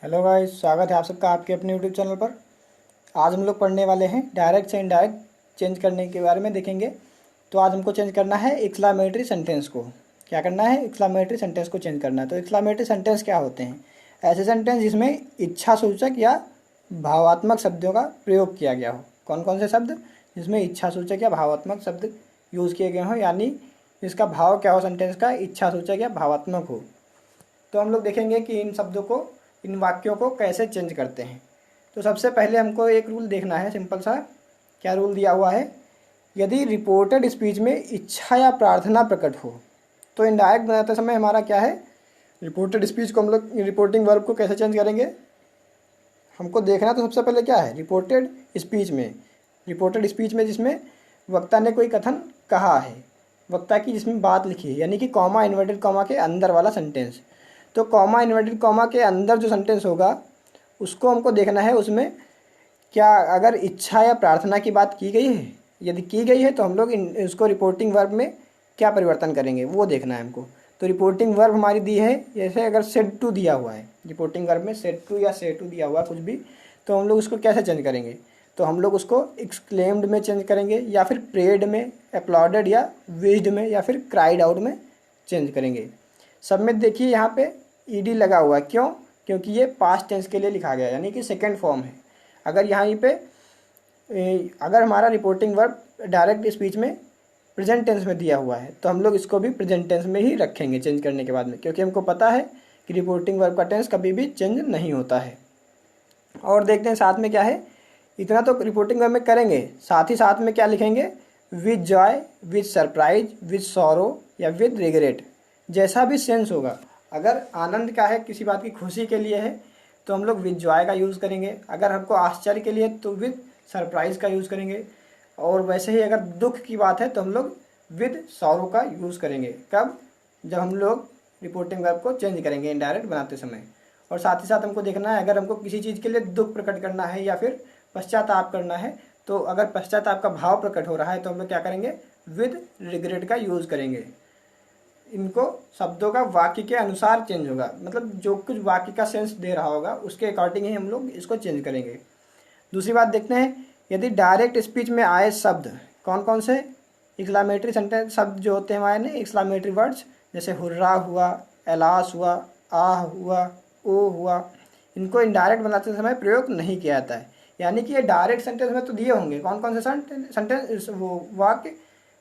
Hello guys, स्वागत है आप सबका आपके अपने यूट्यूब चैनल पर। आज हम लोग पढ़ने वाले हैं डायरेक्ट से इनडायरेक्ट चेंज करने के बारे में देखेंगे। तो आज हमको चेंज करना है एक्सक्लामेटरी सेंटेंस को। क्या करना है? एक्सक्लामेटरी सेंटेंस को चेंज करना है। तो एक्सक्लामेटरी सेंटेंस क्या होते हैं? ऐसे सेंटेंस जिसमें इच्छा सूचक या भावात्मक शब्दों का प्रयोग किया गया हो। कौन कौन से शब्द? जिसमें इच्छा सूचक या भावात्मक शब्द यूज़ किए गए हों, यानी इसका भाव क्या हो सेंटेंस का, इच्छा सूचक या भावात्मक हो। तो हम लोग देखेंगे कि इन शब्दों को, इन वाक्यों को कैसे चेंज करते हैं। तो सबसे पहले हमको एक रूल देखना है, सिंपल सा। क्या रूल दिया हुआ है? यदि रिपोर्टेड स्पीच में इच्छा या प्रार्थना प्रकट हो तो इनडायरेक्ट बनाते समय हमारा क्या है? रिपोर्टेड स्पीच को हम लोग रिपोर्टिंग वर्ब को कैसे चेंज करेंगे हमको देखना। तो सबसे पहले क्या है? रिपोर्टेड स्पीच में, रिपोर्टेड स्पीच में जिसमें वक्ता ने कोई कथन कहा है, वक्ता की जिसमें बात लिखी है, यानी कि कॉमा इन्वर्टेड कॉमा के अंदर वाला सेंटेंस। तो कॉमा इन्वर्टेड कॉमा के अंदर जो सेंटेंस होगा उसको हमको देखना है, उसमें क्या अगर इच्छा या प्रार्थना की बात की गई है, यदि की गई है तो हम लोग इसको रिपोर्टिंग वर्ब में क्या परिवर्तन करेंगे वो देखना है हमको। तो रिपोर्टिंग वर्ब हमारी दी है, जैसे अगर सेड टू दिया हुआ है, रिपोर्टिंग वर्ब में सेड टू या से टू दिया हुआ कुछ भी, तो हम लोग उसको कैसे चेंज करेंगे? तो हम लोग उसको एक्सक्लेम्ड में चेंज करेंगे, या फिर प्रेड में, अपलॉडेड या विश्ड में, या फिर क्राइड आउट में चेंज करेंगे। सब में देखिए यहाँ पे ईडी लगा हुआ है, क्यों? क्योंकि ये पास्ट टेंस के लिए लिखा गया है, यानी कि सेकेंड फॉर्म है। अगर यहाँ पे अगर हमारा रिपोर्टिंग वर्ब डायरेक्ट स्पीच में प्रेजेंट टेंस में दिया हुआ है तो हम लोग इसको भी प्रेजेंट टेंस में ही रखेंगे चेंज करने के बाद में, क्योंकि हमको पता है कि रिपोर्टिंग वर्ब का टेंस कभी भी चेंज नहीं होता है। और देखते हैं साथ में क्या है। इतना तो रिपोर्टिंग वर्ब में करेंगे, साथ ही साथ में क्या लिखेंगे? With Joy, with surprise, with sorrow या विद रिग्रेट, जैसा भी सेंस होगा। अगर आनंद का है, किसी बात की खुशी के लिए है, तो हम लोग विद जॉय का यूज़ करेंगे। अगर हमको आश्चर्य के लिए तो विद सरप्राइज का यूज़ करेंगे। और वैसे ही अगर दुख की बात है तो हम लोग विद सॉरो का यूज़ करेंगे। कब? जब हम लोग रिपोर्टिंग वर्ब को चेंज करेंगे इनडायरेक्ट बनाते समय। और साथ ही साथ हमको देखना है, अगर हमको किसी चीज़ के लिए दुख प्रकट करना है या फिर पश्चाताप करना है, तो अगर पश्चाताप का भाव प्रकट हो रहा है तो हम लोग क्या करेंगे? विद रिग्रेट का यूज़ करेंगे। इनको शब्दों का वाक्य के अनुसार चेंज होगा, मतलब जो कुछ वाक्य का सेंस दे रहा होगा उसके अकॉर्डिंग ही हम लोग इसको चेंज करेंगे। दूसरी बात देखते हैं, यदि डायरेक्ट स्पीच में आए शब्द कौन कौन से? एक्सक्लामेटरी सेंटेंस शब्द जो होते हैं हमारे, एक्सक्लामेटरी वर्ड्स, जैसे हुर्रा हुआ, एलास हुआ, आह हुआ, ओ हुआ, इनको इनडायरेक्ट बनाते समय प्रयोग नहीं किया जाता है। यानी कि ये डायरेक्ट सेंटेंस में तो दिए होंगे कौन कौन से सेंटेंस, वो वाक्य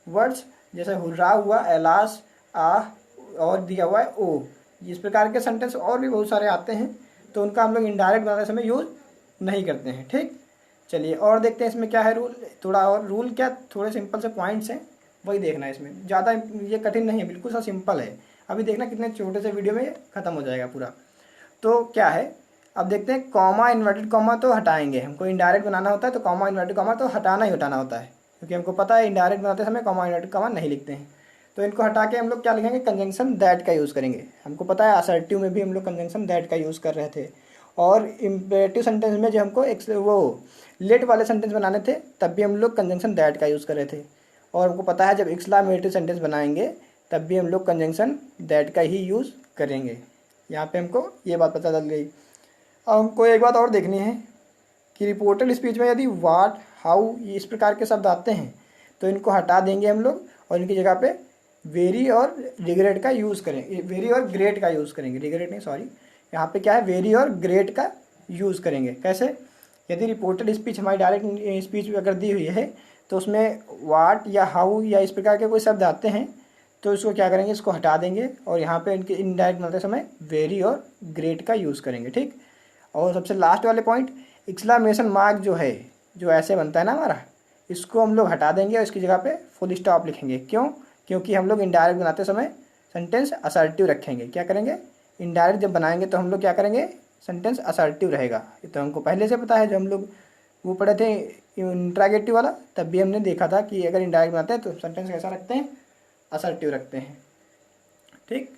वर्ड्स, जैसे हुर्रा हुआ, एलास, आह, और दिया हुआ है ओ। इस प्रकार के सेंटेंस और भी बहुत सारे आते हैं, तो उनका हम लोग इनडायरेक्ट बनाते समय यूज नहीं करते हैं। ठीक, चलिए और देखते हैं इसमें क्या है रूल। थोड़ा और रूल क्या, थोड़े सिंपल से पॉइंट्स हैं, वही देखना है। इसमें ज़्यादा ये कठिन नहीं है, बिल्कुल सा सिंपल है। अभी देखना कितने छोटे से वीडियो में ये खत्म हो जाएगा पूरा। तो क्या है, अब देखते हैं। कॉमा इन्वर्टेड कॉमा तो हटाएंगे, हमको इनडायरेक्ट बनाना होता है तो कॉमा इन्वर्टेड कॉमा तो हटाना ही हटाना होता है, क्योंकि हमको पता है इनडायरेक्ट बनाते समय कॉमा इन्वर्टेड कॉमा नहीं लिखते हैं। तो इनको हटा के हम लोग क्या लिखेंगे? कंजंक्शन दैट का यूज़ करेंगे। हमको पता है असर्टिव में भी हम लोग कंजंक्शन दैट का यूज़ कर रहे थे, और इम्पेरेटिव सेंटेंस में जो हमको वो लेट वाले सेंटेंस बनाने थे तब भी हम लोग कंजंक्शन दैट का यूज़ कर रहे थे। और हमको पता है जब एक्सक्लामेटरी सेंटेंस बनाएंगे तब भी हम लोग कंजंक्शन दैट का ही यूज़ करेंगे। यहाँ पे हमको ये बात पता चल गई। अब हमको एक बात और देखनी है कि रिपोर्टेड स्पीच में यदि वाट, हाउ, इस प्रकार के शब्द आते हैं तो इनको हटा देंगे हम लोग, और इनकी जगह पे वेरी और रिग्रेट का यूज़ करेंगे। वेरी और ग्रेट का यूज़ करेंगे, रिग्रेट नहीं, सॉरी। यहाँ पे क्या है? वेरी और ग्रेट का यूज़ करेंगे। कैसे? यदि रिपोर्टेड स्पीच हमारी डायरेक्ट स्पीच अगर दी हुई है तो उसमें वाट या हाउ या इस प्रकार के कोई शब्द आते हैं तो इसको क्या करेंगे? इसको हटा देंगे, और यहाँ पे इनके इनडायरेक्ट बनाते समय वेरी और ग्रेट का यूज़ करेंगे। ठीक, और सबसे लास्ट वाले पॉइंट, एक्सक्लामेशन मार्क जो है, जो ऐसे बनता है ना हमारा, इसको हम लोग हटा देंगे और इसकी जगह पे फुल स्टॉप लिखेंगे। क्यों? क्योंकि हम लोग इनडायरेक्ट बनाते समय सेंटेंस असर्टिव रखेंगे। क्या करेंगे? इनडायरेक्ट जब बनाएंगे तो हम लोग क्या करेंगे? सेंटेंस असर्टिव रहेगा। ये तो हमको पहले से पता है, जो हम लोग वो पढ़े थे इंट्रागेटिव वाला, तब भी हमने देखा था कि अगर इनडायरेक्ट बनाते हैं तो सेंटेंस कैसा रखते हैं? असर्टिव रखते हैं। ठीक,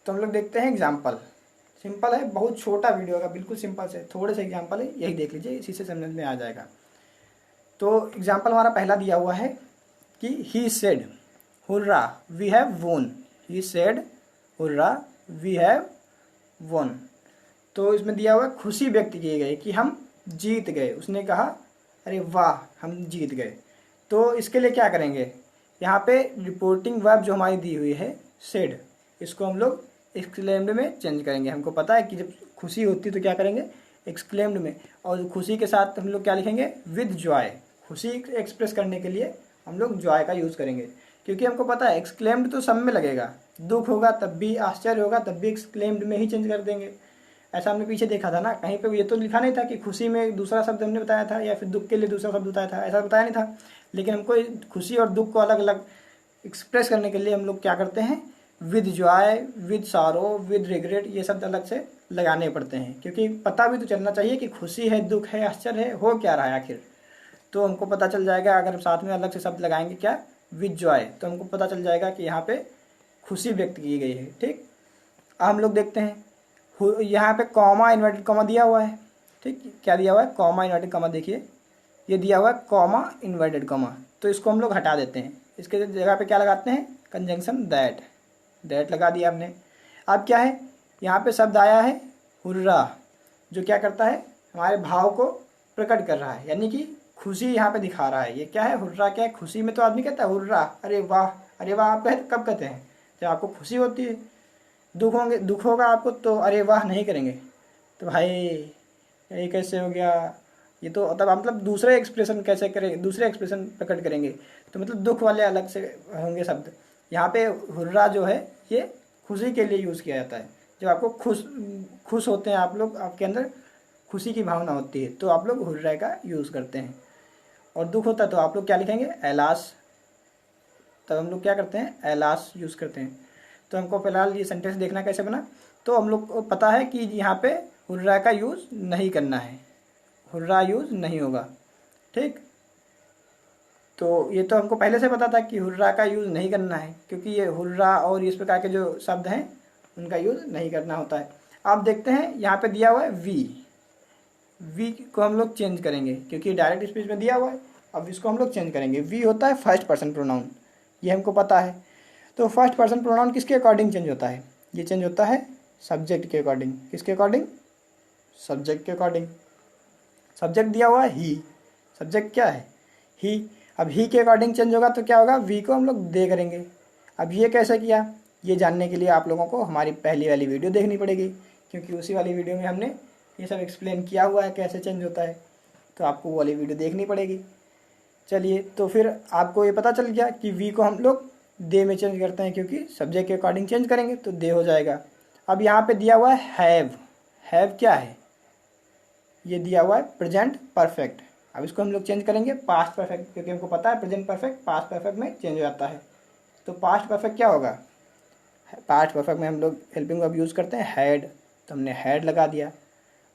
तो हम लोग देखते हैं एग्जाम्पल। सिंपल है, बहुत छोटा वीडियो होगा, बिल्कुल सिंपल से थोड़े से एग्जाम्पल है, यही देख लीजिए, इसी से समझ में आ जाएगा। तो एग्जाम्पल हमारा पहला दिया हुआ है कि he said hurrah we have won. He said hurrah we have won. तो इसमें दिया हुआ है खुशी व्यक्त की गई कि हम जीत गए। उसने कहा अरे वाह हम जीत गए। तो इसके लिए क्या करेंगे, यहाँ पे रिपोर्टिंग वर्ब जो हमारी दी हुई है सेड, इसको हम लोग एक्सक्लेम्ड में चेंज करेंगे। हमको पता है कि जब खुशी होती है तो क्या करेंगे, एक्सक्लेम्ड में। और खुशी के साथ हम लोग क्या लिखेंगे, विद जॉय। खुशी एक्सप्रेस करने के लिए हम लोग जॉय का यूज़ करेंगे, क्योंकि हमको पता है एक्सक्लेम्ड तो सब में लगेगा, दुख होगा तब भी, आश्चर्य होगा तब भी एक्सक्लेम्ड में ही चेंज कर देंगे। ऐसा हमने पीछे देखा था ना, कहीं पे ये तो लिखा नहीं था कि खुशी में दूसरा शब्द हमने बताया था या फिर दुख के लिए दूसरा शब्द बताया था, ऐसा बताया नहीं था। लेकिन हमको खुशी और दुख को अलग अलग एक्सप्रेस करने के लिए हम लोग क्या करते हैं, विद जॉय, विद सारो, विद रिग्रेट, ये शब्द अलग से लगाने पड़ते हैं, क्योंकि पता भी तो चलना चाहिए कि खुशी है, दुख है, आश्चर्य है, हो क्या रहा है आखिर। तो हमको पता चल जाएगा अगर हम साथ में अलग से शब्द लगाएंगे क्या, विद जॉय, तो हमको पता चल जाएगा कि यहाँ पे खुशी व्यक्त की गई है। ठीक, अब हम लोग देखते हैं यहाँ पे कॉमा इन्वर्टेड कॉमा दिया हुआ है। ठीक, क्या दिया हुआ है, कॉमा इन्वर्टेड कॉमा, देखिए ये दिया हुआ है कॉमा इन्वर्टेड कॉमा, तो इसको हम लोग हटा देते हैं। इसके जगह पे क्या लगाते हैं, कंजंक्शन दैट, दैट लगा दिया हमने। अब क्या है, यहाँ पे शब्द आया है हुर्रा, जो क्या करता है, हमारे भाव को प्रकट कर रहा है, यानी कि खुशी यहाँ पे दिखा रहा है। ये क्या है, हुर्रा क्या है, खुशी में तो आदमी कहता है हुर्रा, अरे वाह, अरे वाह आप कहते कब कहते हैं, जब आपको खुशी होती है। दुख होगा आपको तो अरे वाह नहीं करेंगे, तो भाई ये कैसे हो गया, ये तो तब मतलब दूसरे एक्सप्रेशन कैसे करें, दूसरे एक्सप्रेशन प्रकट करेंगे, तो मतलब दुख वाले अलग से होंगे शब्द। यहाँ पे हुर्रा जो है ये खुशी के लिए यूज़ किया जाता है। जब आपको खुश होते हैं आप लोग, आपके अंदर खुशी की भावना होती है, तो आप लोग हुर्रा का यूज़ करते हैं। और दुख होता है तो आप लोग क्या लिखेंगे, एलास, तब हम लोग क्या करते हैं, एलास यूज़ करते हैं। तो हमको फिलहाल ये सेंटेंस देखना कैसे बना, तो हम लोग को पता है कि यहाँ पे हुर्रा का यूज़ नहीं करना है, हुर्रा यूज़ नहीं होगा। ठीक, तो ये तो हमको पहले से पता था कि हुर्रा का यूज़ नहीं करना है, क्योंकि ये हुर्रा और इस प्रकार के जो शब्द हैं उनका यूज़ नहीं करना होता है। अब देखते हैं यहाँ पे दिया हुआ है वी को हम लोग चेंज करेंगे, क्योंकि डायरेक्ट स्पीच में दिया हुआ है। अब इसको हम लोग चेंज करेंगे। वी होता है फर्स्ट पर्सन प्रोनाउन, ये हमको पता है। तो फर्स्ट पर्सन प्रोनाउन किसके अकॉर्डिंग चेंज होता है, ये चेंज होता है सब्जेक्ट के अकॉर्डिंग। किसके अकॉर्डिंग, सब्जेक्ट के अकॉर्डिंग। सब्जेक्ट दिया हुआ है ही, सब्जेक्ट क्या है, ही। अब ही के अकॉर्डिंग चेंज होगा तो क्या होगा, वी को हम लोग दे करेंगे। अब ये कैसे किया, ये जानने के लिए आप लोगों को हमारी पहली वाली वीडियो देखनी पड़ेगी, क्योंकि उसी वाली वीडियो में हमने ये सब एक्सप्लेन किया हुआ है कैसे चेंज होता है, तो आपको वो वाली वीडियो देखनी पड़ेगी। चलिए, तो फिर आपको ये पता चल गया कि वी को हम लोग दे में चेंज करते हैं, क्योंकि सब्जेक्ट के अकॉर्डिंग चेंज करेंगे तो दे हो जाएगा। अब यहाँ पे दिया हुआ है हैव क्या है, ये दिया हुआ है प्रेजेंट परफेक्ट। अब इसको हम लोग चेंज करेंगे पास्ट परफेक्ट, क्योंकि हमको पता है प्रेजेंट परफेक्ट पास्ट परफेक्ट में चेंज हो जाता है। तो पास्ट परफेक्ट क्या होगा, पास्ट परफेक्ट में हम लोग हेल्पिंग वर्ब यूज़ करते हैं हैड, तो हमने हैड लगा दिया।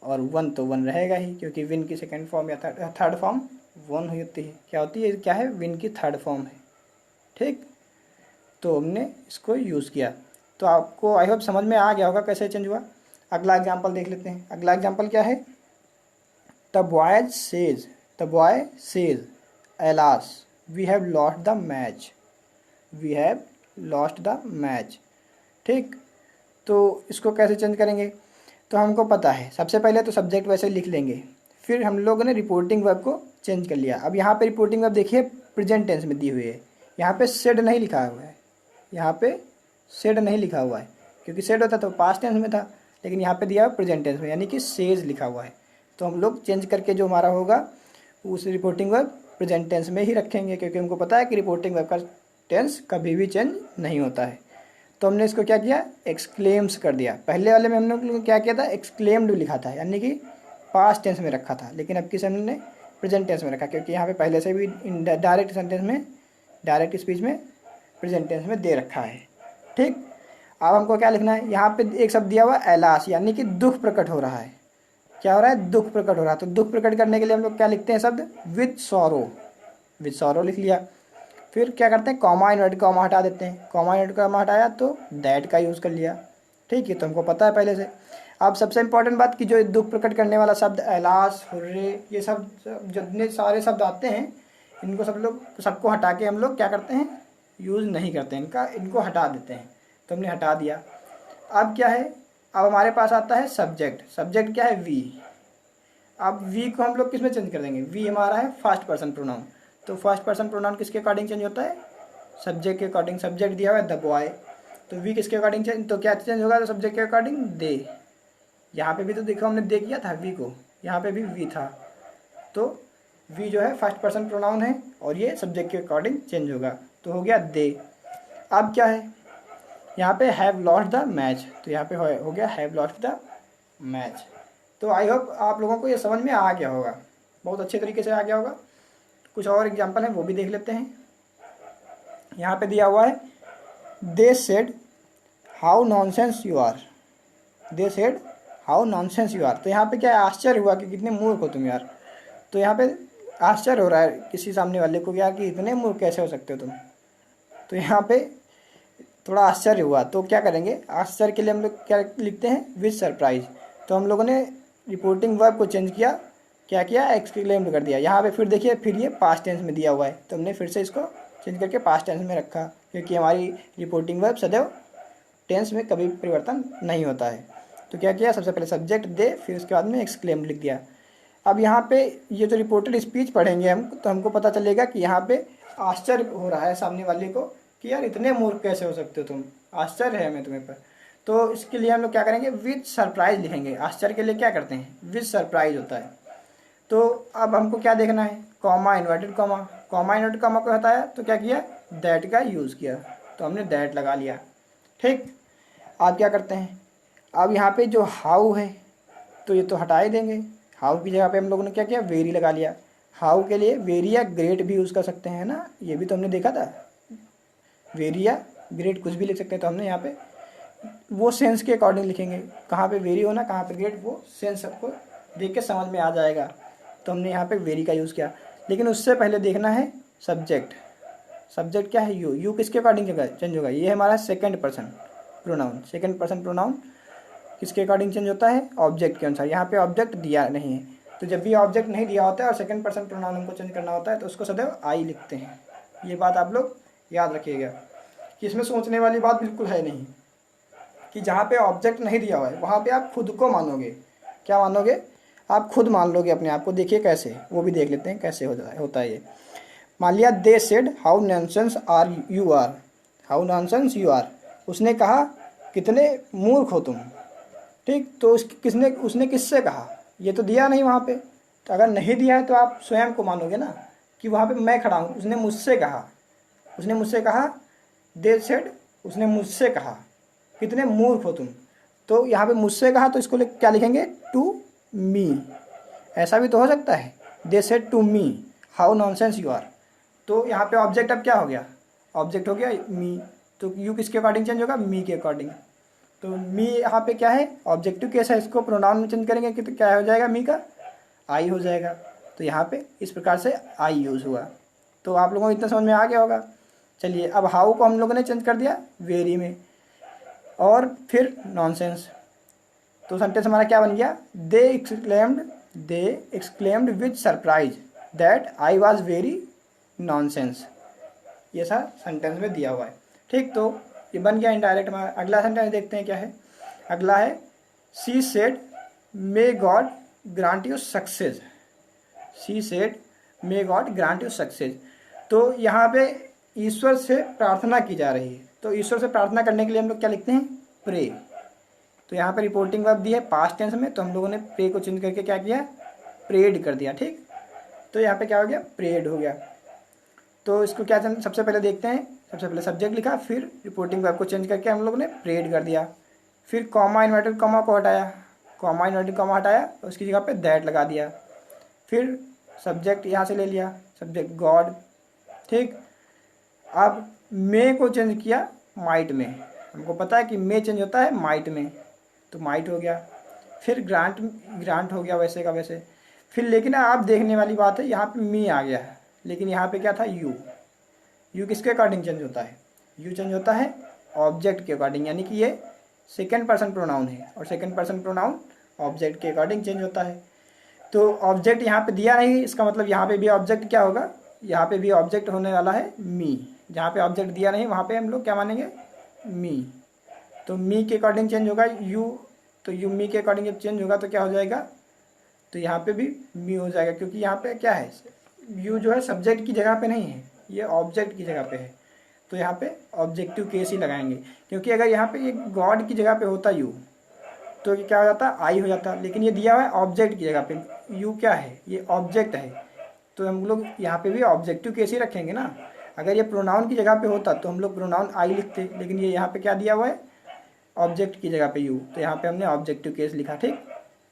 और वन तो वन रहेगा ही, क्योंकि विन की सेकेंड फॉर्म या थर्ड फॉर्म वन होती है। क्या होती है, क्या है, विन की थर्ड फॉर्म है। ठीक, तो हमने इसको यूज़ किया। तो आपको आई होप समझ में आ गया होगा कैसे चेंज हुआ। अगला एग्जांपल देख लेते हैं। अगला एग्जांपल क्या है, the boy says alas we have lost the match, we have lost the match. ठीक, तो इसको कैसे चेंज करेंगे, तो हमको पता है सबसे पहले तो सब्जेक्ट वैसे लिख लेंगे, फिर हम लोगों ने रिपोर्टिंग वर्ब को चेंज कर लिया। अब यहाँ पे रिपोर्टिंग वर्ब देखिए प्रेजेंट टेंस में दी हुई है, यहाँ पे सेड नहीं लिखा हुआ है, यहाँ पे सेड नहीं लिखा हुआ है, क्योंकि सेड होता तो पास्ट टेंस में था, लेकिन यहाँ पे दिया हुआ प्रेजेंट टेंस में, यानी कि सेज लिखा हुआ है। तो हम लोग चेंज करके जो हमारा होगा उस रिपोर्टिंग वर्ब प्रेजेंट टेंस में ही रखेंगे, क्योंकि हमको पता है कि रिपोर्टिंग वर्ब का टेंस कभी भी चेंज नहीं होता है। तो हमने इसको क्या किया, एक्सक्लेम्स कर दिया। पहले वाले में हमने क्या किया था, एक्सक्लेम्ड लिखा था, यानी कि पास्ट टेंस में रखा था, लेकिन अब किस हमने प्रेजेंट टेंस में रखा, क्योंकि यहाँ पे पहले से भी डायरेक्ट सेंटेंस में, डायरेक्ट स्पीच में प्रेजेंट टेंस में दे रखा है। ठीक, अब हमको क्या लिखना है, यहाँ पे एक शब्द दिया हुआ एलास, यानी कि दुख प्रकट हो रहा है। क्या हो रहा है, दुख प्रकट हो रहा है। तो दुख प्रकट करने के लिए हम लोग क्या लिखते हैं शब्द, विद सॉरो लिख लिया। फिर क्या करते हैं, कॉमा इन्वर्टेड कॉमा हटा देते हैं, कॉमा इन्वर्टेड कॉमा हटाया तो दैट का यूज़ कर लिया। ठीक है, तो हमको पता है पहले से। अब सबसे इम्पोर्टेंट बात कि जो दुख प्रकट करने वाला शब्द एलास, हुर्रे, ये सब जितने सारे शब्द आते हैं, इनको सबको हटा के हम लोग क्या करते हैं, यूज़ नहीं करते हैं, इनको हटा देते हैं। तो हमने हटा दिया। अब क्या है, अब हमारे पास आता है सब्जेक्ट। सब्जेक्ट क्या है? वी। अब वी को हम लोग किस में चेंज कर देंगे? वी हमारा है फर्स्ट पर्सन प्रोनाउन, तो फर्स्ट पर्सन प्रोनाउन किसके अकॉर्डिंग चेंज होता है? सब्जेक्ट के अकॉर्डिंग। सब्जेक्ट दिया हुआ है द बॉय, तो वी किसके अकॉर्डिंग चेंज, तो क्या चेंज होगा? तो सब्जेक्ट के अकॉर्डिंग दे। यहाँ पे भी तो देखो हमने दे किया था वी को, यहाँ पे भी वी था, तो वी जो है फर्स्ट पर्सन प्रोनाउन है और ये सब्जेक्ट के अकॉर्डिंग चेंज होगा, तो हो गया दे। अब क्या है यहाँ पे? हैव लॉस्ट द मैच, तो यहाँ पे हो गया हैव लॉस्ट द मैच। तो आई होप आप लोगों को ये समझ में आ गया होगा, बहुत अच्छे तरीके से आ गया होगा। कुछ और एग्जांपल है वो भी देख लेते हैं। यहाँ पे दिया हुआ है they said how nonsense you are. They said how nonsense you are, तो यहाँ पे क्या है? आश्चर्य हुआ कि कितने मूर्ख हो तुम यार। तो यहाँ पे आश्चर्य हो रहा है किसी सामने वाले को यार कि इतने मूर्ख कैसे हो सकते हो तुम। तो यहाँ पे थोड़ा आश्चर्य हुआ, तो क्या करेंगे? आश्चर्य के लिए हम लोग क्या लिखते हैं? With surprise. तो हम लोगों ने रिपोर्टिंग वर्ब को चेंज किया, क्या किया? एक्सक्लेम्ड कर दिया। यहाँ पे फिर देखिए, फिर ये पास्ट टेंस में दिया हुआ है, तो हमने फिर से इसको चेंज करके पास्ट टेंस में रखा, क्योंकि हमारी रिपोर्टिंग वर्ब सदैव टेंस में कभी परिवर्तन नहीं होता है। तो क्या किया? सबसे पहले सब्जेक्ट दे, फिर उसके बाद में एक्सक्लेम्ड लिख दिया। अब यहाँ पे ये जो रिपोर्टेड स्पीच पढ़ेंगे हम, तो हमको पता चलेगा कि यहाँ पे आश्चर्य हो रहा है सामने वाले को कि यार इतने मूर्ख कैसे हो सकते हो तुम, आश्चर्य है मैं तुम्हें पर। तो इसके लिए हम लोग क्या करेंगे? विद सरप्राइज लिखेंगे। आश्चर्य के लिए क्या करते हैं? विद सरप्राइज होता है। तो अब हमको क्या देखना है? Comma, inverted comma. Comma inverted comma को हटाया तो क्या किया? दैट का यूज़ किया, तो हमने दैट लगा लिया। ठीक, अब क्या करते हैं? अब यहाँ पे जो हाउ है तो ये तो हटा ही देंगे। हाउ की जगह पे हम लोगों ने क्या किया? वेरी लगा लिया। हाउ के लिए वेरी या ग्रेट भी यूज़ कर सकते हैं ना, ये भी तो हमने देखा था। वेरी या ग्रेट कुछ भी लिख सकते हैं, तो हमने यहाँ पे वो सेंस के अकॉर्डिंग लिखेंगे। कहाँ पे वेरी होना, कहाँ पे ग्रेट, वो सेंस सबको देख के समझ में आ जाएगा, तो हमने यहाँ पे वेरी का यूज़ किया। लेकिन उससे पहले देखना है सब्जेक्ट। सब्जेक्ट क्या है? यू। यू किसके अकॉर्डिंग चेंज होगा? ये हमारा second person pronoun. Second person pronoun किसके अकॉर्डिंग चेंज होता है? ऑब्जेक्ट के अनुसार। यहाँ पे ऑब्जेक्ट दिया नहीं है, तो जब भी ऑब्जेक्ट नहीं दिया होता है और सेकंड पर्सन प्रोनाउन हमको चेंज करना होता है तो उसको सदैव आई लिखते हैं। ये बात आप लोग याद रखिएगा कि इसमें सोचने वाली बात बिल्कुल है नहीं कि जहाँ पे ऑब्जेक्ट नहीं दिया हुआ है वहाँ पे आप खुद को मानोगे। क्या मानोगे? आप खुद मान लोगे अपने आप को। देखिए कैसे, वो भी देख लेते हैं कैसे होता है ये। मान लिया they said how nonsense are you are. How nonsense you are, उसने कहा कितने मूर्ख हो तुम। ठीक, तो उसने किससे कहा? ये तो दिया नहीं वहाँ पे, तो अगर नहीं दिया है तो आप स्वयं को मानोगे ना कि वहाँ पे मैं खड़ा हूँ, उसने मुझसे कहा। उसने मुझसे कहा, दे सेड, उसने मुझसे कहा कितने मूर्ख हो तुम। तो यहाँ पे मुझसे कहा, तो इसको क्या लिखेंगे? To me. ऐसा भी तो हो सकता है, they said to me how nonsense you are. तो यहाँ पे ऑब्जेक्ट अब क्या हो गया? ऑब्जेक्ट हो गया मी, तो यू किसके अकॉर्डिंग चेंज होगा? मी के अकॉर्डिंग। तो मी यहाँ पे क्या है? ऑब्जेक्टिव केस है, इसको प्रोनाउन में चेंज करेंगे कि तो क्या हो जाएगा? मी का आई हो जाएगा। तो यहाँ पे इस प्रकार से आई यूज़ हुआ। तो आप लोगों को इतना समझ में आ गया होगा। चलिए, अब हाउ को हम लोगों ने चेंज कर दिया वेरी में, और फिर नॉनसेंस। तो सेंटेंस हमारा क्या बन गया? They exclaimed with surprise that I was very nonsense. ये सा सेंटेंस में दिया हुआ है। ठीक, तो ये बन गया इनडायरेक्ट हमारा। अगला सेंटेंस देखते हैं क्या है। अगला है she said may God grant you success. She said may God grant you success. तो यहाँ पे ईश्वर से प्रार्थना की जा रही है, तो ईश्वर से प्रार्थना करने के लिए हम लोग क्या लिखते हैं? प्रे। तो यहाँ पे रिपोर्टिंग वर्ब दी है पास्ट टेंस में, तो हम लोगों ने प्रे को चेंज करके क्या किया? प्रेड कर दिया। ठीक, तो यहाँ पे क्या हो गया? प्रेड हो गया। तो इसको क्या सबसे पहले देखते हैं। सबसे पहले सब्जेक्ट लिखा, फिर रिपोर्टिंग वर्ब को चेंज करके हम लोगों ने प्रेड कर दिया। फिर कॉमा इन्वर्टेड कॉमा को हटाया, कॉमा इन्वर्टेड कॉमा हटाया, उसकी जगह पे दैट लगा दिया। फिर सब्जेक्ट यहाँ से ले लिया, सब्जेक्ट गॉड। ठीक, अब मे को चेंज किया माइट में। हमको पता है कि मे चेंज होता है माइट में, तो माइट हो गया। फिर ग्रांट हो गया वैसे का वैसे। फिर लेकिन आप देखने वाली बात है, यहाँ पे मी आ गया है, लेकिन यहाँ पे क्या था? यू। यू किसके अकॉर्डिंग चेंज होता है? यू चेंज होता है ऑब्जेक्ट के अकॉर्डिंग, यानी कि ये सेकंड पर्सन प्रोनाउन है और सेकंड पर्सन प्रोनाउन ऑब्जेक्ट के अकॉर्डिंग चेंज होता है। तो ऑब्जेक्ट यहाँ पे दिया नहीं, इसका मतलब यहाँ पे भी ऑब्जेक्ट क्या होगा? यहाँ पे भी ऑब्जेक्ट होने वाला है मी। जहाँ पे ऑब्जेक्ट दिया नहीं वहाँ पे हम लोग क्या मानेंगे? मी। तो मी के अकॉर्डिंग चेंज होगा यू तो यू मी के अकॉर्डिंग जब चेंज होगा तो क्या हो जाएगा, तो यहाँ पे भी मी हो जाएगा, क्योंकि यहाँ पे क्या है, यू जो है सब्जेक्ट की जगह पे नहीं है, ये ऑब्जेक्ट की जगह पे है। तो यहाँ पे ऑब्जेक्टिव केस ही लगाएंगे, क्योंकि अगर यहाँ पे ये गॉड की जगह पे होता यू तो ये क्या हो जाता, आई हो जाता, लेकिन ये दिया हुआ है ऑब्जेक्ट की जगह पे, यू क्या है, ये ऑब्जेक्ट है, तो हम लोग यहाँ पे भी ऑब्जेक्टिव केस ही रखेंगे ना। अगर ये प्रोनाउन की जगह पे होता तो हम लोग प्रोनाउन आई लिखते, लेकिन ये यहाँ पे क्या दिया हुआ है, ऑब्जेक्ट की जगह पे यू, तो यहाँ पे हमने ऑब्जेक्टिव केस लिखा। ठीक,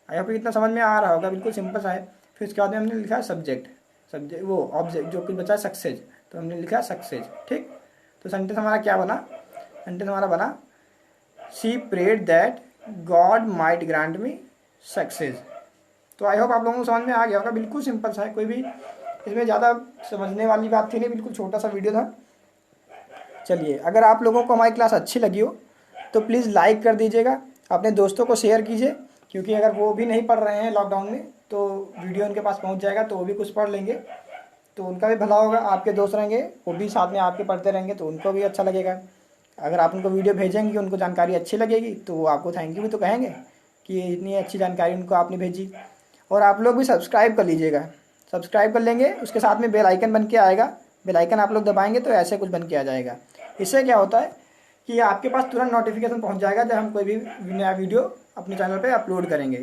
यहाँ पे इतना समझ में आ रहा होगा, बिल्कुल सिंपल सा है। फिर उसके बाद में हमने लिखा सब्जेक्ट, वो ऑब्जेक्ट जो कुछ बचा सक्सेस, तो हमने लिखा सक्सेस। ठीक, तो सेंटेंस हमारा क्या बना, सेंटेंस हमारा बना she prayed that God might grant me success. तो आई होप आप लोगों को समझ में आ गया होगा, बिल्कुल सिंपल सा है, कोई भी इसमें ज़्यादा समझने वाली बात थी नहीं, बिल्कुल छोटा सा वीडियो था। चलिए, अगर आप लोगों को हमारी क्लास अच्छी लगी हो तो प्लीज़ लाइक कर दीजिएगा, अपने दोस्तों को शेयर कीजिए, क्योंकि अगर वो भी नहीं पढ़ रहे हैं लॉकडाउन में तो वीडियो उनके पास पहुंच जाएगा, तो वो भी कुछ पढ़ लेंगे, तो उनका भी भला होगा। आपके दोस्त रहेंगे वो भी साथ में आपके पढ़ते रहेंगे तो उनको भी अच्छा लगेगा। अगर आप उनको वीडियो भेजेंगे, उनको जानकारी अच्छी लगेगी तो वो आपको थैंक यू भी तो कहेंगे कि इतनी अच्छी जानकारी उनको आपने भेजी। और आप लोग भी सब्सक्राइब कर लीजिएगा, सब्सक्राइब कर लेंगे, उसके साथ में बेल आइकन बन के आएगा, बेल आइकन आप लोग दबाएंगे तो ऐसे कुछ बन के आ जाएगा। इससे क्या होता है कि आपके पास तुरंत नोटिफिकेशन पहुंच जाएगा जब हम कोई भी नया वीडियो अपने चैनल पे अपलोड करेंगे।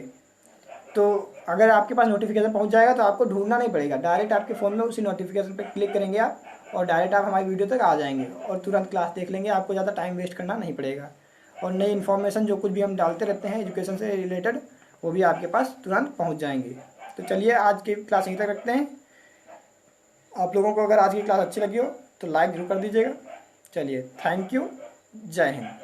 तो अगर आपके पास नोटिफिकेशन पहुंच जाएगा तो आपको ढूंढना नहीं पड़ेगा, डायरेक्ट आपके फ़ोन में उसी नोटिफिकेशन पे क्लिक करेंगे आप और डायरेक्ट आप हमारी वीडियो तक आ जाएंगे और तुरंत क्लास देख लेंगे, आपको ज़्यादा टाइम वेस्ट करना नहीं पड़ेगा। और नई इन्फॉर्मेशन जो कुछ भी हम डालते रहते हैं एजुकेशन से रिलेटेड, वो भी आपके पास तुरंत पहुँच जाएंगे। तो चलिए, आज की क्लास यहीं तक रखते हैं। आप लोगों को अगर आज की क्लास अच्छी लगी हो तो लाइक जरूर कर दीजिएगा। चलिए, थैंक यू, जय हिंद।